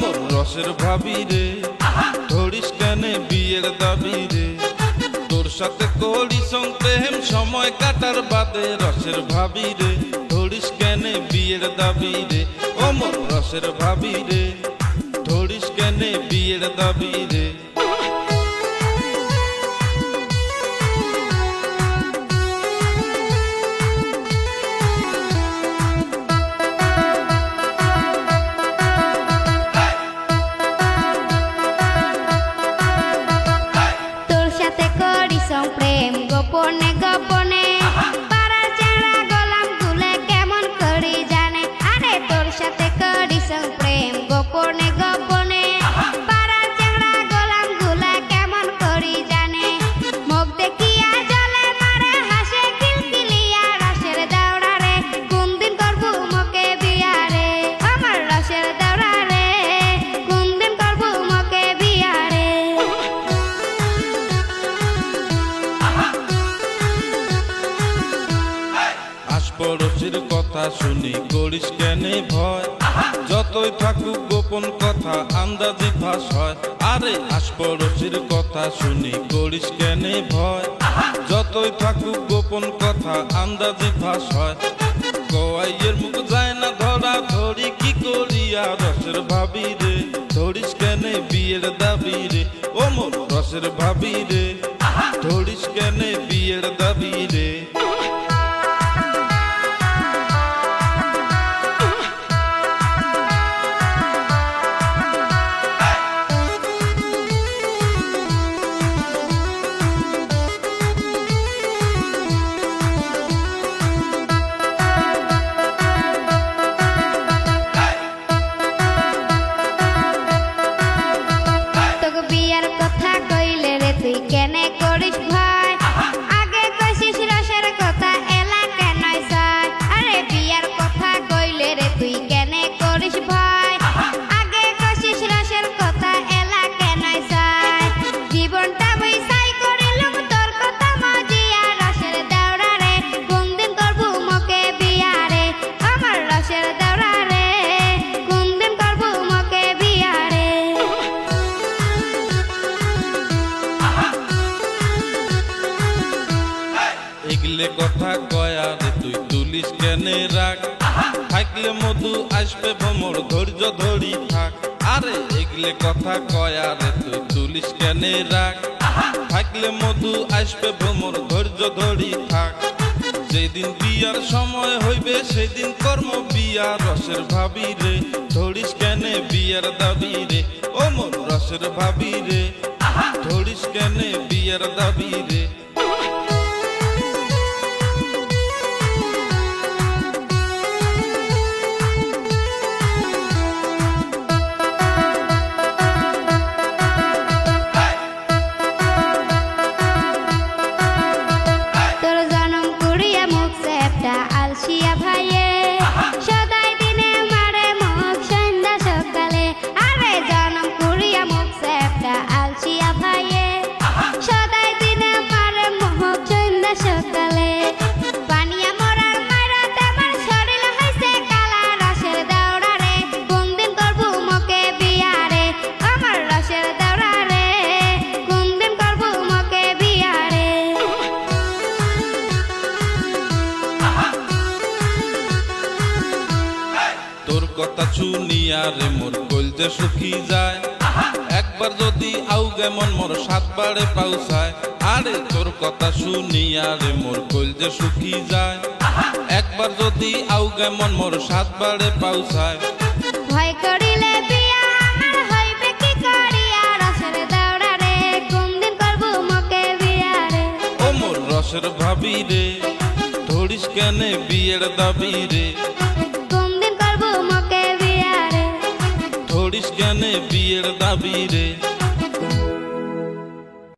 মোর রসের ভাবি রে ধরিস কেনে বিয়ের দাবি রে তোর সাথে করি প্রেম সময় কাটার বাদে রসের ভাবি রে ধরিস কেনে বিয়ের দাবি রে ও মোর রসের ভাবি রে ধরিস কেনে বিয়ের দাবি রে প্রেম গোপনে গোপনে পাড়ার চেংড়া গোলাম গুলে কেমন করি জানে আরে তোর সাথে করিস প্রেম গোপনে গোপনে পাড়ার চেংড়া গোলাম গুলে কেমন করি জানে মুখ দেখিয়া জলে মারে হাসে খিলখিলিয়া রসের দাওড়া রে কোন দিন করবো মোকে বিয়া রে আমার রসের দাওড়া রে কোন দিন করবো মোকে বিয়া রে পড়োশির কথা শুনি করিস কেনে ভয় যতই থাকুক গোপন কথা আন্দাজি ফাঁস হয় আরে আশপড়োশির কথা শুনি করিস কেনে ভয় যতই থাকুক গোপন কথা আন্দাজি ফাঁস হয় কওয়াইয়ের মুখ যায় না ধরা ধরি কি করিয়া রসের ভাবি রে ধরিস কেনে বিয়ের দাবি রে ও মোর রসের ভাবি রে ধরিস কেনে বিয়ের দাবি রে কথা কইলে রে তুই কেনে করিস ভয় আগে কইছিস রসের কথা এলা কেন চাই আরে বিয়ার কথা কইলে রে তুই কেনে করিস ভয় আগে কইছিস রসের কথা এলা কেন চাই জীবনটা বইসাই করিলুম তোর কথা মজিয়া রসের দাওড়া রে কোন দিন করবো মোকে বিয়া রে আমার রসের দাওড়া রে কোন দিন করবো মোকে বিয়া রে এগলে কথা কয়া রে তুই তুলিস কেনে রাখ থাকলে মধু আসবে ভ্রমর ধৈর্য ধরি থাক আরে এগলে কথা কয়া রে তুই তুলিস কেনে রাখ থাকলে মধু আসবে ভ্রমর ধৈর্য ধরি থাক যেদিন বিয়ার সময় হইবে সেদিন কর্ম বিয়া রসের ভাবি রে ধরিস কেনে বিয়ার দাবি রে ও মোর রসের ভাবি রে ধরিস কেনে বিয়ার দাবি রে আলসিয়া ভাইয়ে সদাই দিনে মারে মুখ সন্ধ্যা সকালে আরে জনম কুড়িয়া মুখ সেপটা আলসিয়া ভাইয়ে সদাই দিনে মারে মুখ সন্ধ্যা সকালে পানিয়া মরার মারাত আমার শরীর হইছে কালা রসের দাওড়া রে কোন দিন করবো মোকে বিয়া রে আমার রসের দাওড়া রে কোন দিন করবো মোকে বিয়া রে তোর কথা শুনিয়া রে মোর কলজে সুখী যায় একবার যদি আউগে মন মোর সাতবারে পাউসায় আরে তোর কথা শুনিয়া রে মোর কলজে সুখী যায় একবার যদি আউগে মন মোর সাতবারে পাউসায় ভয় করিলে বিয়া আমার হইবে কি করিয়া রসের দাওড়া রে কোন দিন করবো মোকে বিয়া রে ও মোর রসের ভাবি রে ধরিস কেনে বিয়ের দাবি রে কোন দিন করবো মোকে বিয়া রে ধরিস কেনে বিয়ের দাবি রে